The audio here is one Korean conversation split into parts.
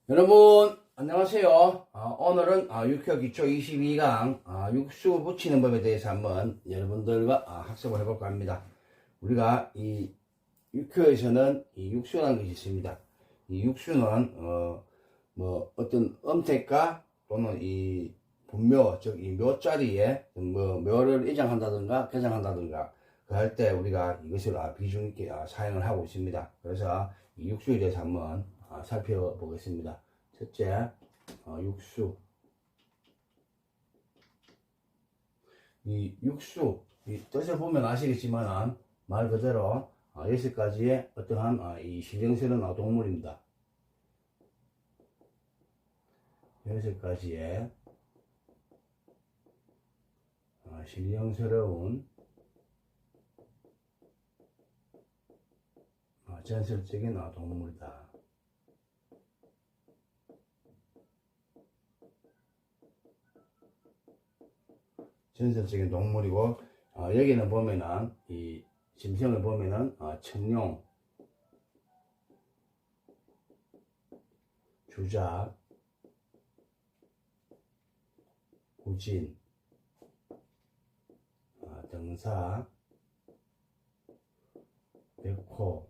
여러분 안녕하세요. 오늘은 육효 기초 22강 육수 붙이는 법에 대해서 한번 여러분들과 학습을 해볼까 합니다. 우리가 이 육효에서는 이 육수라는 것이 있습니다. 이 육수는 뭐 어떤 음택과 또는 이 분묘, 즉 이 묘자리에 뭐 묘를 이장한다든가 개장한다든가 그 할 때 우리가 이것을 비중 있게 사용을 하고 있습니다. 그래서 이 육수에 대해서 한번 살펴보겠습니다. 첫째, 육수. 이 육수, 이 뜻을 보면 아시겠지만 말 그대로 6가지의 어떠한 이 신경스러운 동물입니다. 6가지의 신경스러운 전설적인 동물이다. 전설적인 동물이고, 여기는 보면은 이 심성을 보면은 청룡, 주작, 구진, 등사, 백호,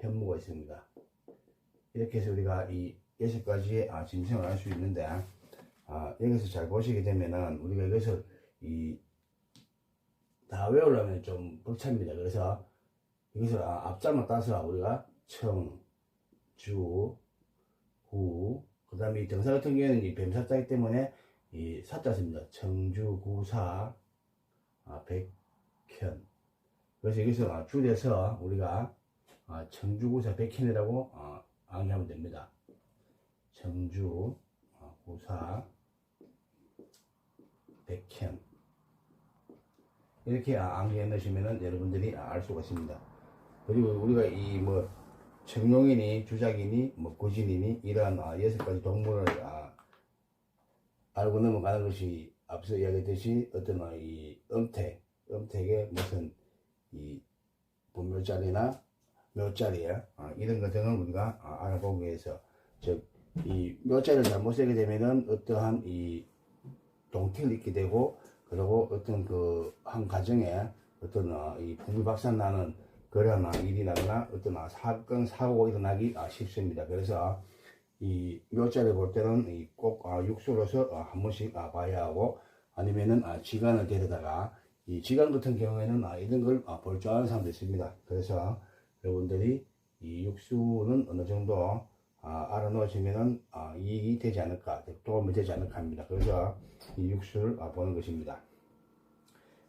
현무가 있습니다. 이렇게 해서 우리가 이 6가지의 짐승을 알 수 있는데, 여기서 잘 보시게 되면은 우리가 이것을 다 외우려면 좀 벅찹니다. 그래서 이것을 앞자만 따서 우리가 청, 주, 구, 그 다음에 이 등사 같은 경우에는 이 뱀사자이기 때문에 이 사자입니다. 청주, 구사, 백현. 그래서 여기서 줄여서 우리가 청주, 구사, 백현이라고 암기하면 됩니다. 청주, 구사, 백현. 이렇게 암기해 놓으시면은 여러분들이 알 수가 있습니다. 그리고 우리가 이 뭐 청룡이니 주작이니 뭐 구진이니 이러한 6가지 동물을 알고 넘어가는 것이 앞서 이야기했듯이 어떤 이 음택의 무슨 이 분묘자리나 묘자리에 이런 것들은 우리가 알아보기 위해서, 즉 이 묘자리를 잘못 쓰게 되면은 어떠한 이 동태를 잊게 되고, 그리고 어떤 그 한 가정에 어떤 이 풍비박산 나는 그런 일이 나거나 어떤 사건 사고가 일어나기 쉽습니다. 그래서 이 묘자를 볼 때는 꼭 육수로서 한 번씩 봐야 하고, 아니면은 지간을 데려다가 이 지간 같은 경우에는 이런 걸 볼 줄 아는 사람도 있습니다. 그래서 여러분들이 이 육수는 어느 정도 알아놓으시면은 이익이 되지 않을까, 도움이 되지 않을까 합니다. 그래서 이 육수를 보는 것입니다.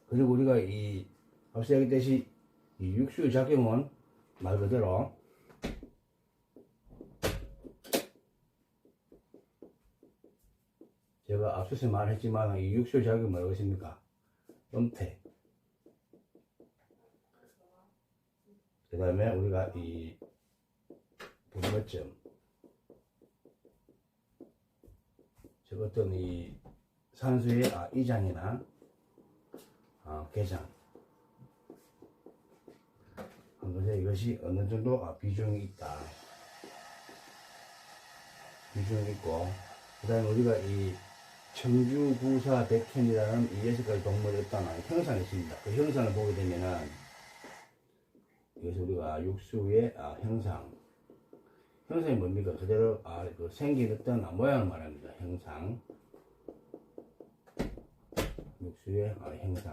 그리고 우리가 이 앞서 얘기했듯이 이 육수의 작용은 말 그대로 제가 앞서서 말했지만 이 육수의 작용은 뭐겠습니까? 음택. 그 다음에 우리가 이 분묘점, 즉 어떤 이 산수의 이장이나 개장 한 것에 이것이 어느 정도 비중이 있다. 비중이 있고, 그 다음에 우리가 이 청주, 구사, 백현이라는 이 6가지 동물이 어떤 형상이 있습니다. 그 형상을 보게 되면은 이것이 우리가 육수의 형상이 뭡니까? 그대로 그 생긴 어떤 모양을 말합니다. 형상. 육수의 형상.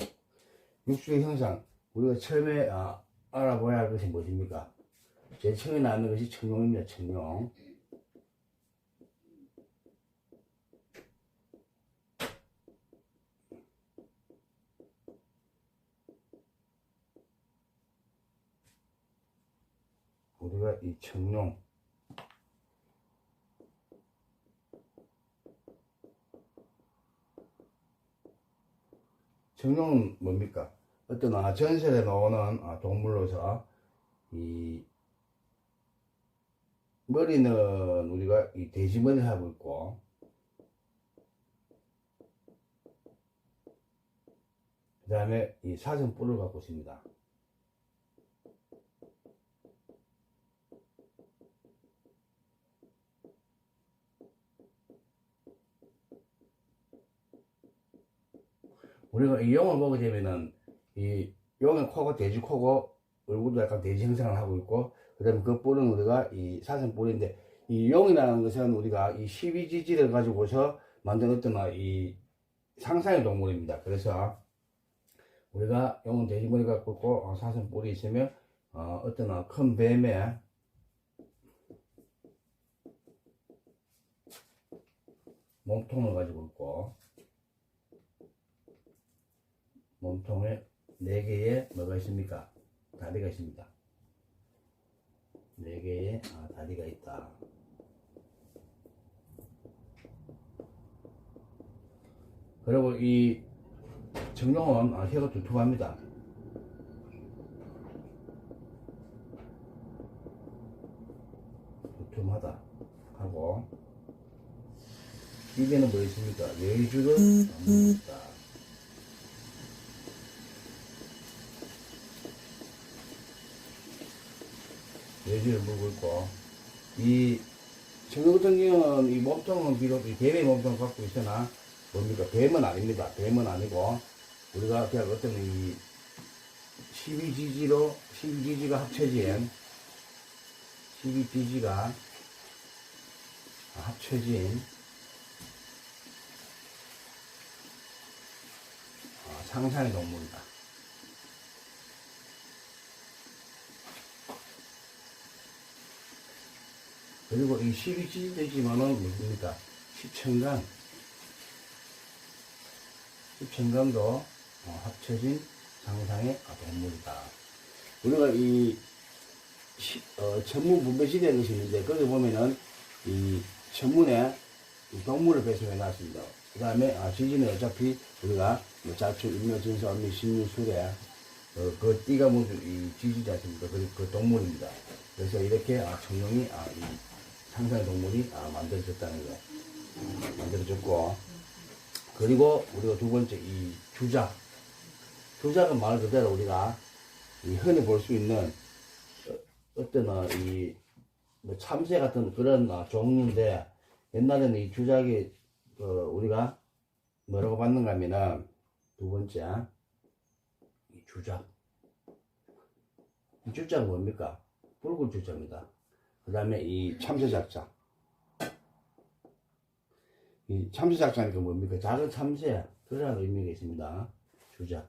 육수의 형상. 우리가 처음에 알아봐야 할 것이 무엇입니까? 제일 처음에 나오는 것이 청룡입니다. 청룡. 우리가 이 청룡은 뭡니까? 어떤 전설에 나오는 동물로서 이 머리는 우리가 이 돼지 머리를 하고 있고, 그 다음에 이 사슴 뿔을 갖고 있습니다. 우리가 이 용을 보게 되면은 이 용의 코가 돼지 코고 얼굴도 약간 돼지 형상을 하고 있고 그다음에 그 뿔은 우리가 이 사슴 뿔인데 이 용이라는 것은 우리가 이 12지지를 가지고서 만든 어떤 이 상상의 동물입니다. 그래서 우리가 용은 돼지 머리 갖고 있고 사슴 뿔이 있으면 어떤 큰 뱀의 몸통을 가지고 있고 몸통에 4개의 뭐가 있습니까? 다리가 있습니다. 4개의 다리가 있다. 그리고 이 정룡은 혀가 두툼합니다. 두툼하다 하고 입에는 뭐 있습니까? 뇌주를 담고 있다. 뇌주를 물고 있고 이 정룡 같은 경우는 이 몸통은 비록 이 뱀의 몸통을 갖고 있으나 뭡니까? 뱀은 아닙니다. 뱀은 아니고 우리가 그냥 어떤 이 12지지가 합쳐진 12지지가 합쳐진 상상의 동물이다. 그리고 이 12지지지만은 뭡니까? 십천강도 합쳐진 상상의 동물이다. 우리가 이 천문 분배시대라는 것이 있는데 거기 보면은 이 천문에 이 동물을 배수해 놨습니다. 그 다음에 지지는 어차피 우리가 뭐 자축, 인묘, 진서, 엄미, 신유, 수레 그 띠가 모두 이 지지지 않습니까? 그 동물입니다. 그래서 이렇게 청룡이 이 상상의 동물이 만들어졌다는 거 만들어졌고 그리고 우리가 두 번째 이 주작은 말 그대로 우리가 흔히 볼 수 있는 어떤 뭐 참새 같은 그런 종류인데 옛날에는 이 주작이 우리가 뭐라고 봤는가 하면은 두 번째 이 주작은 뭡니까? 붉은 주작입니다. 그 다음에 이 참새작자 이 참새작자니까 뭡니까? 작은 참새 그런 의미가 있습니다. 주작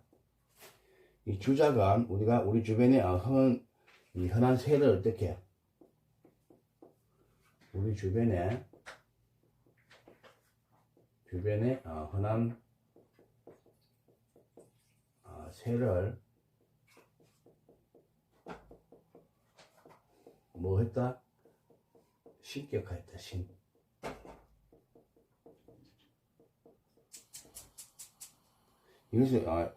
이 주작은 우리가 우리 주변에 흔한 새를 어떻게 우리 주변에 흔한 새를 뭐 했다? 신격화했다. 이것을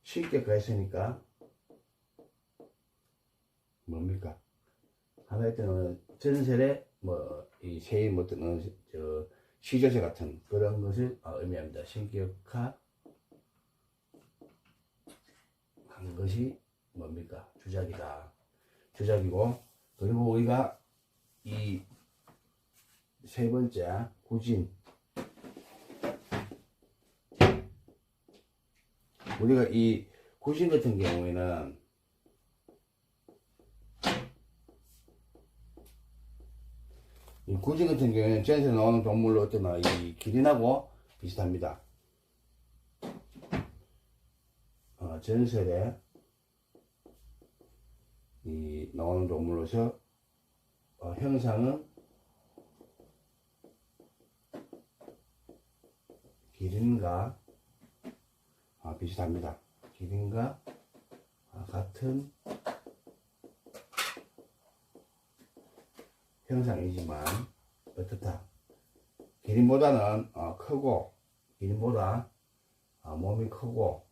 신격화했으니까 뭡니까? 하나의 때는 전설의 이 새의 어떤 시조새 같은 그런 것을 의미합니다. 신격화 한 것이 뭡니까? 주작이다. 주작이고 그리고 우리가 이 세 번째 구진 우리가 이 구진 같은 경우에는 이 구진 같은 경우에는 전에서 나오는 동물로 어떤 이 기린하고 비슷합니다. 전설에 이 나오는 동물로서 형상은 기린과 비슷합니다. 기린과 같은 형상이지만 어떻다? 기린보다는 크고 기린보다 몸이 크고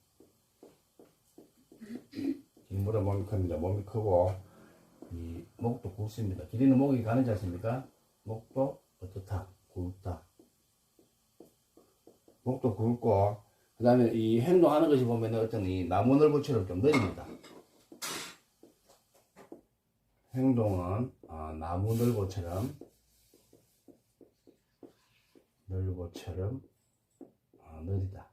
기린보다 몸이 큽니다. 몸이 크고 이 목도 굵습니다. 기린은 목이 가늘지 않습니까? 목도 어떻다? 굵다. 목도 굵고 그 다음에 이 행동하는 것이 보면 어떤 이 나무늘보처럼 좀 느립니다. 행동은 나무늘보처럼 느리다.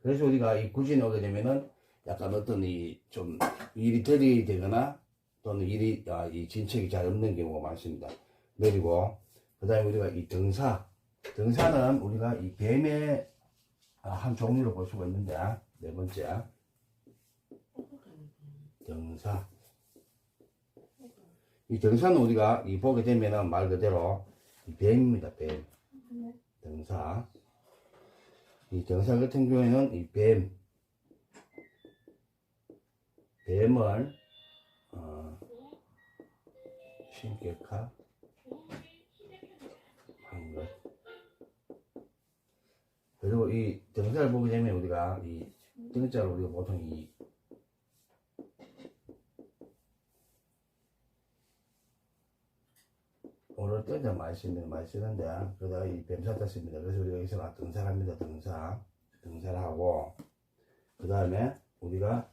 그래서 우리가 이 구진에 오게 되면은 약간 어떤 이 좀 일이 들이되거나 또는 일이 이 진척이 잘 없는 경우가 많습니다. 그리고 그 다음에 우리가 이 등사는 우리가 이 뱀의 한 종류로 볼 수가 있는데, 네 번째 등사. 이 등사는 우리가 이 보게 되면은 말 그대로 이 뱀입니다. 뱀. 등사. 이 등사 같은 경우에는 이 뱀을 신격화 한 것. 그리고 이 등사를 보게 되면 우리가 이 등자를 우리가 보통 이 오늘 등자 많이 쓰는데 그러다가 이 뱀사자 씁니다. 그래서 우리가 여기서 등사를 합니다. 등사를 하고 그 다음에 우리가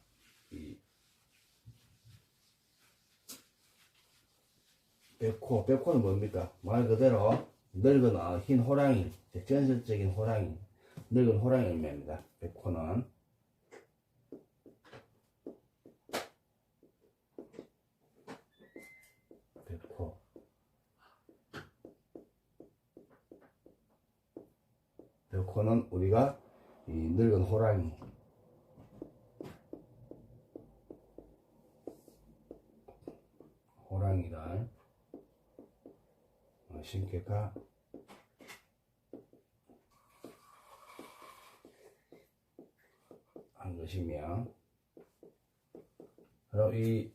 이 백호는 뭡니까? 말 그대로 늙은 흰 호랑이, 전설적인 호랑이, 늙은 호랑이 의미입니다. 백호는. 백호. 백호는 우리가 이 늙은 호랑이. 호랑이를 신격화 한 것이며, 그리고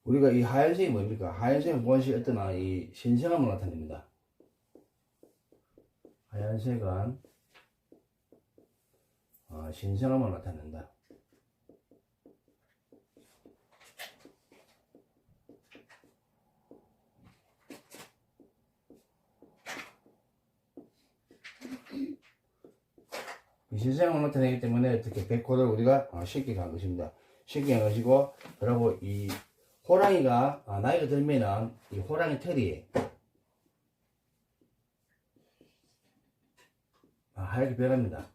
우리가 이 하얀색이 뭡니까? 하얀색은 무엇이 어떤 이 신성함을 나타냅니다. 하얀색은 신성함을 나타낸다. 이 신성함을 나타내기 때문에 어떻게 백호를 우리가 신격한 것입니다. 신격한 것이고, 그리고 이 호랑이가 나이가 들면은 이 호랑이 털이 하얗게 변합니다.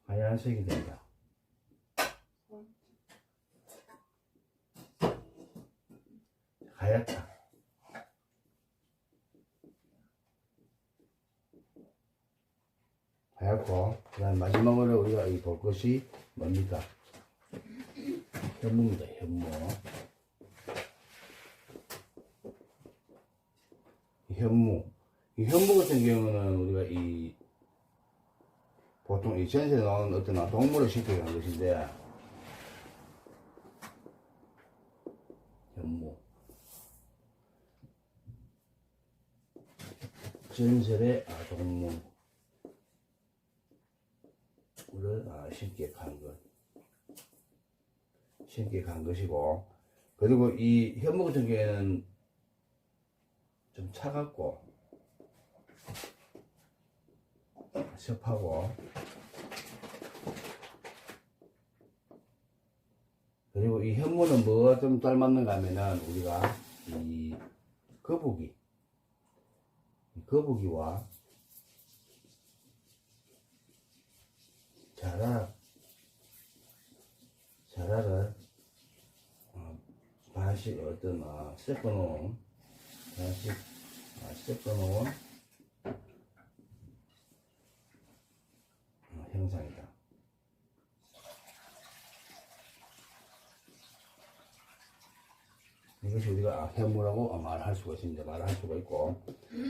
하얀색이 된다. 하얗다. 하얗고, 그 다음 마지막으로 우리가 볼 것이 뭡니까? 현무입니다. 현무. 이 현무 같은 경우는 우리가 보통 이 전세에 나오는 어떤 동물을 신격한 것인데, 현무. 전설의 동물을 신격한 것이고, 그리고 이 현무 같은 경우에는 좀 차갑고 습하고, 그리고 이 현무는 뭐가 좀 닮았는가 하면은 우리가 이 거북이와 자라를 반씩 섞어놓은 형상이다. 이것이 우리가 현무라고 말할 수가 있습니다. 말할 수가 있고,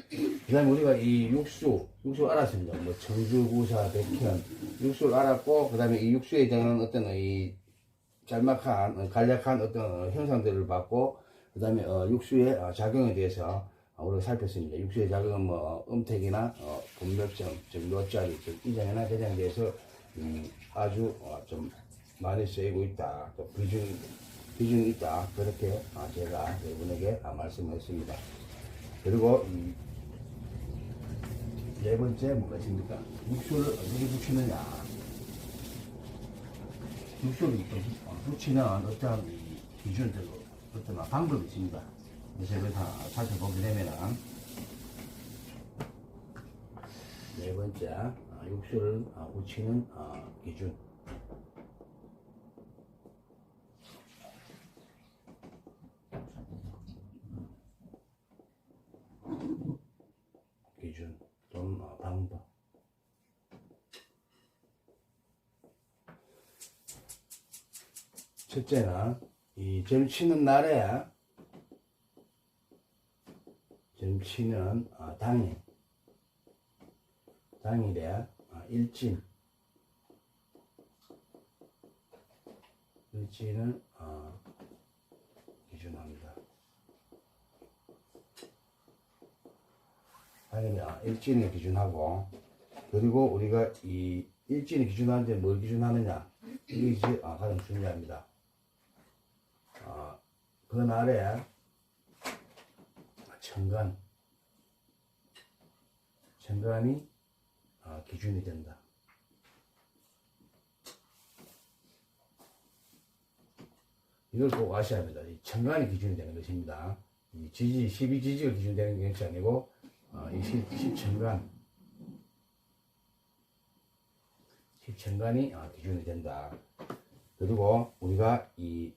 그 다음에 우리가 이 육수 알았습니다. 뭐 청주, 구사, 백현 육수를 알았고, 그 다음에 이 육수에 있는 어떤 이 짤막한 간략한 어떤 형상들을 봤고, 그 다음에 육수의 작용에 대해서 우리가 살폈습니다. 육수의 작용은 뭐 음택이나 분멸점, 즉 묘자리, 즉 이장이나 대장에 대해서 아주 좀 많이 쓰이고 있다. 또 비중이 있다. 그렇게 제가 여러분에게 말씀했습니다. 그리고 네 번째 뭐가 있습니까? 육수를 어떻게 붙이느냐. 육수를 붙이는 어떤 기준들, 어떤 방법이 있습니다. 그래서 이걸 다 살펴보게 되면은 네 번째, 육수를 묻히는 기준. 기준 또는 방법. 첫째는 이 점치는 날에 점치는 당일에 일진을 기준합니다. 당일에 일진을 기준하고, 그리고 우리가 이 일진을 기준하는데 뭘 기준하느냐, 이게 가장 중요합니다. 그날에 천간이 기준이 된다. 이걸 꼭 아셔야 합니다. 이 천간이 기준이 되는 것입니다. 이 12지지가 기준이 되는 것이 아니고 이 십천간이 기준이 된다. 그리고 우리가 이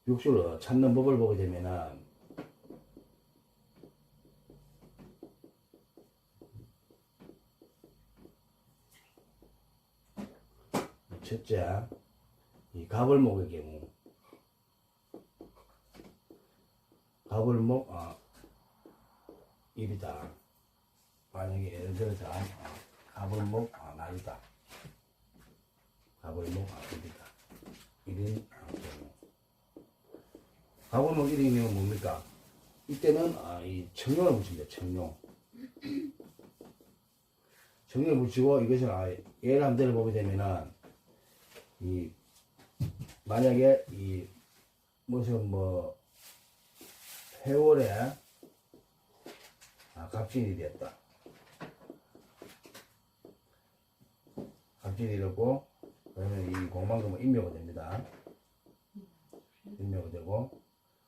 육수를 찾는 법을 보게 되면은 첫째, 이 가벌목의 경우, 가벌목 1이다. 만약에 예를 들어서 가벌목 날이다. 가벌목 1이다. 1인 경우. 가벌목 1인 경우 뭡니까? 이때는 이 청룡을 붙입니다. 청룡을 붙이고, 이것을 예를 한 대를 보게 되면은 만약에 무슨 해월에 갑진이 됐다. 갑진이 되고, 그러면 이 공방금은 인묘가 됩니다. 인묘가 되고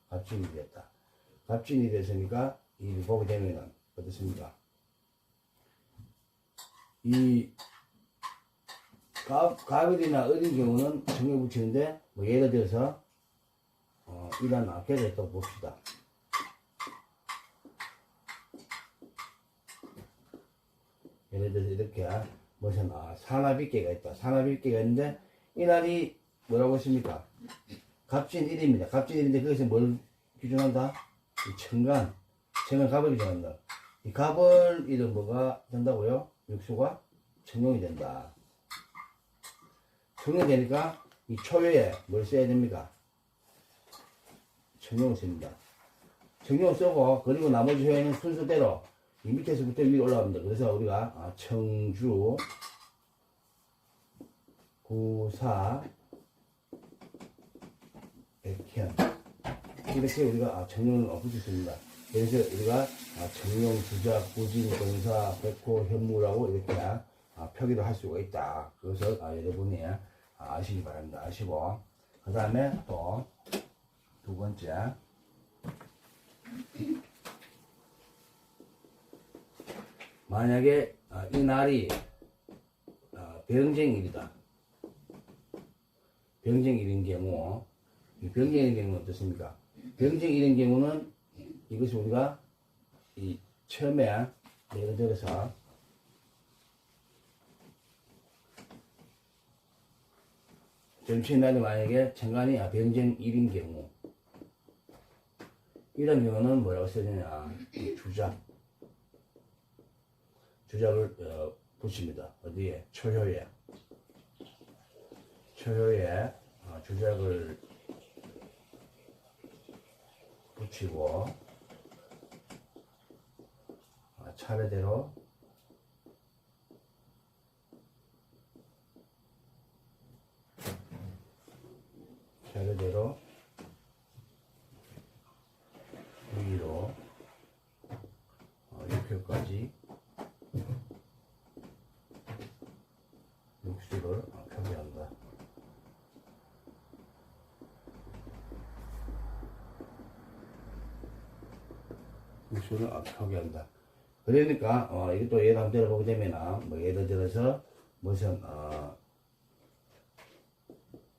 갑진이 됐다. 갑진이 됐으니까 이 보게 되면은 어떻습니까? 이 가을이나 어린 경우는 정에 붙이는데, 예를 들어서 이런 악계를 또 봅시다. 예를 들어서 이렇게 무슨 산화빗개가 있다. 산화빗개가 있는데 이날이 뭐라고 했습니까? 갑진 1입니다. 갑진 1인데 그것이 뭘 기준한다? 이 천간 갑을 기준한다. 이 갑을 일은 뭐가 된다고요? 육수가 청룡이 된다. 청룡이 되니까 이 초여에 뭘 써야 됩니까? 청룡을 씁니다. 청룡을 쓰고, 그리고 나머지 효에는 순서대로 이 밑에서부터 위로 올라갑니다. 그래서 우리가 청주, 구사, 백현, 이렇게 우리가 청룡을 붙였습니다. 그래서 우리가 청룡, 주작, 구진, 공사, 백호, 현무라고 이렇게 표기를 할 수가 있다. 그것을 여러분이 아시기 바랍니다. 아시고, 그 다음에 또 두 번째, 만약에 이 날이 병쟁일이다. 병쟁일인 경우, 이 병쟁일인 경우는 어떻습니까? 병쟁일인 경우는 이것이 우리가 이 처음에 예를 들어서 점치날이 만약에 천간이 병쟁일인 경우, 이런 경우는 뭐라고 써야 되냐? 주작을 붙입니다. 어디에? 초효에 주작을 붙이고 차례대로 위로 6회까지 육수를 표기한다. 육수를 표기한다. 그러니까 이것도 예를 한번 들어보게 되면 뭐 예를 들어서 무슨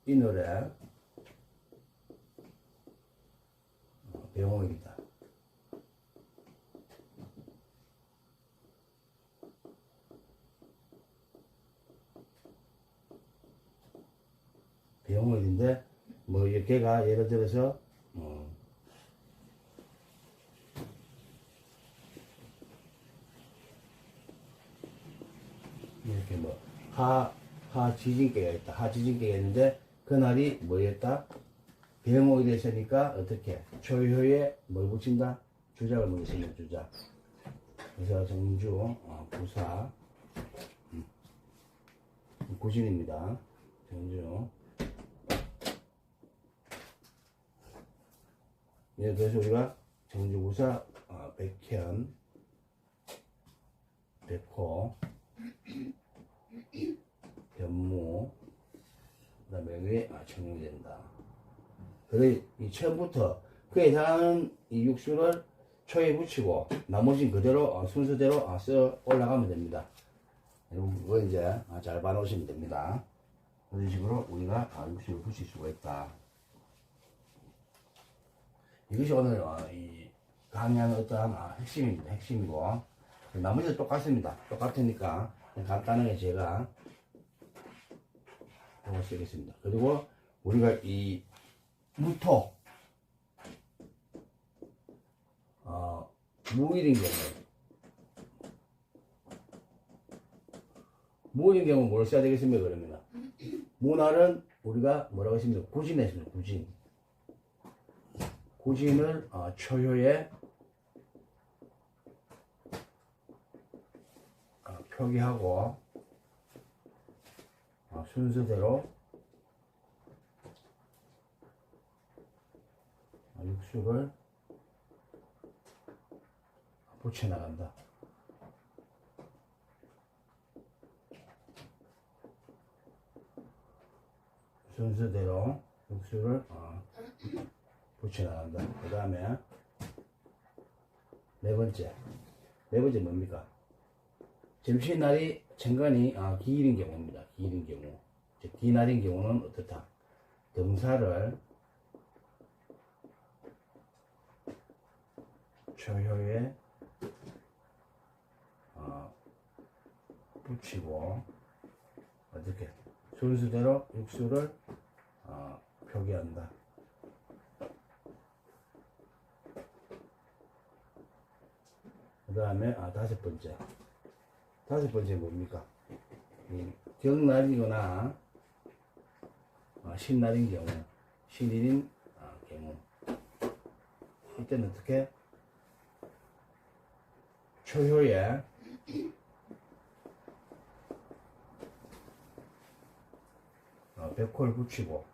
이 노래 배용호이다. 배용호인데 뭐 걔가 예를 들어서 이렇게 뭐 하 지진계가 있다. 하 지진계가 있는데 그날이 뭐였다? 배용호이 됐으니까 어떻게 초효에 뭘 붙인다? 주작을 넣으시면 주작. 그래서 정주 부사 구진입니다. 정주. 예를 들어서 우리가 정주구사 백현, 백호, 변무, 그 다음에 여기 청룡된다. 그래 이 처음부터 그에 해당하는 이 육수를 초에 붙이고 나머지는 그대로 순서대로 써 올라가면 됩니다. 여러분 그거 이제 잘 봐놓으시면 됩니다. 그런 식으로 우리가 육수를 붙일 수가 있다. 이것이 오늘 이 강의하는 어떠한 핵심입니다. 핵심이고 나머지도 똑같습니다. 똑같으니까 간단하게 제가 이거 쓰겠습니다. 그리고 우리가 이 무토 무일인 경우 뭘 써야 되겠습니까? 그러면 무날은 우리가 뭐라고 했습니까? 구진했습니다. 구진을 초효에 표기하고 순서대로 육수를 붙여나간다. 순서대로 육수를 붙여나간다. 그 다음에 네 번째 뭡니까? 점심날이 천간이 기일인 경우입니다. 기일인 경우. 기날인 경우는 어떻다? 등사를 초효에 붙이고 어떻게 순서대로 육수를 표기한다. 그 다음에 다섯 번째 뭡니까? 경날이거나 신날인 경우, 신일인 경우 이때는 어떻게 초효에 백호를 붙이고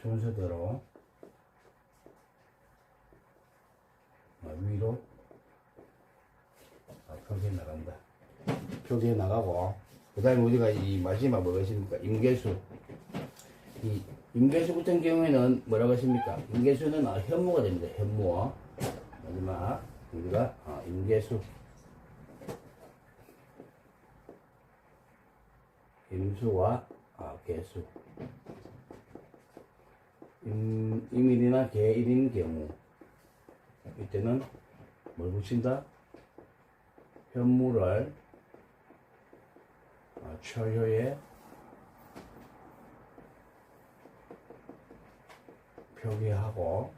순서대로 위로 표기해 나간다. 표기해 나가고 그 다음에 우리가 이 마지막 뭐가 있습니까? 임계수. 이 임계수 같은 경우에는 뭐라고 했습니까? 임계수는 현무가 됩니다. 현무. 마지막 우리가 임계수. 임수와 계수. 임일이나 계일인 경우 이때는 뭘 붙인다? 현무를 초효에 표기하고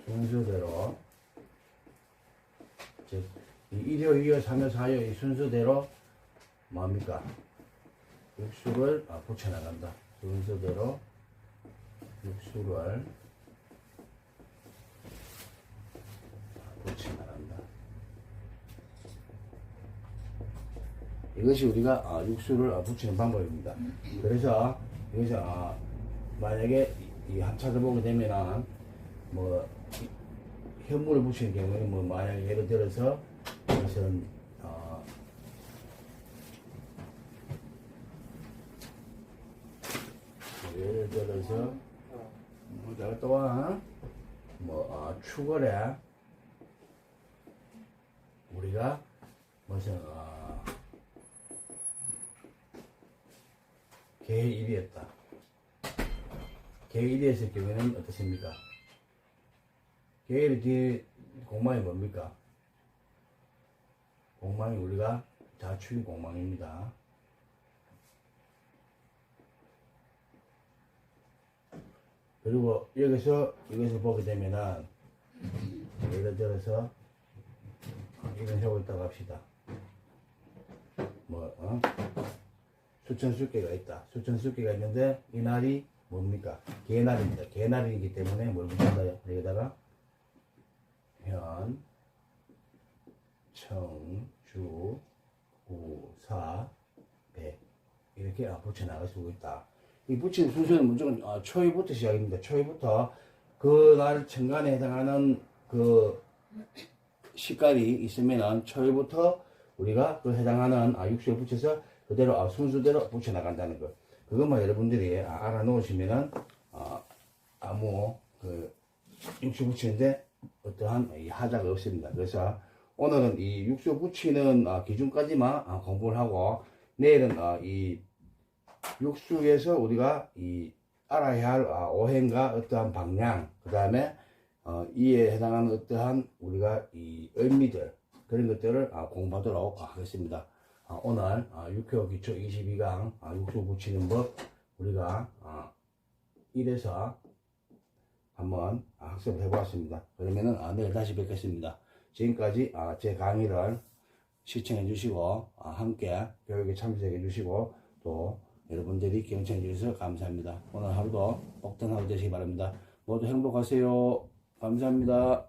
순서대로 즉 1호, 2호, 3호, 4호 이 순서대로 뭡니까? 육수를 붙여나간다. 순서대로 육수를 붙여나간다. 이것이 우리가 육수를 붙이는 방법입니다. 그래서 여기서 만약에 이 합차를 보게 되면은 뭐 현무를 붙이는 경우에는 뭐 만약 예를 들어서 무슨 예를 들어서 내가 또한 추월에 우리가 무슨 개의 일이었다. 개의 일이었을 경우에는 어떻습니까? 개의 일 뒤에 공망이 뭡니까? 공망이 우리가 자축이 공망입니다. 그리고 여기서 보게 되면은 예를 들어서 이런 세고 있다고 합시다. 수천수개가 있다. 수천수개가 있는데 이 날이 뭡니까? 개날입니다. 개날이기 때문에 뭘 붙인다요? 여기다가 현, 청, 주, 우, 사, 배 이렇게 붙여 나갈 수 있다. 이 붙이는 순서는 무조건 초이부터 시작입니다. 초이부터 그날 천간에 해당하는 그 시간이 있으면은 초이부터 우리가 그 해당하는 육수에 붙여서 그대로 순수대로 붙여 나간다는 거. 그것만 여러분들이 알아 놓으시면은 아무 그 육수 붙이는데 어떠한 하자가 없습니다. 그래서 오늘은 이 육수 붙이는 기준까지만 공부를 하고 내일은 이 육수에서 우리가 이 알아야 할 오행과 어떠한 방향, 그 다음에 이에 해당하는 어떠한 우리가 이 의미들 그런 것들을 공부하도록 하겠습니다. 오늘 6회 기초 22강 육수 붙이는 법 우리가 1에서 한번 학습을 해보았습니다. 그러면은 내일 다시 뵙겠습니다. 지금까지 제 강의를 시청해 주시고 함께 교육에 참석해 주시고 또 여러분들이 경청해 주셔서 감사합니다. 오늘 하루도 복된 하루 되시기 바랍니다. 모두 행복하세요. 감사합니다.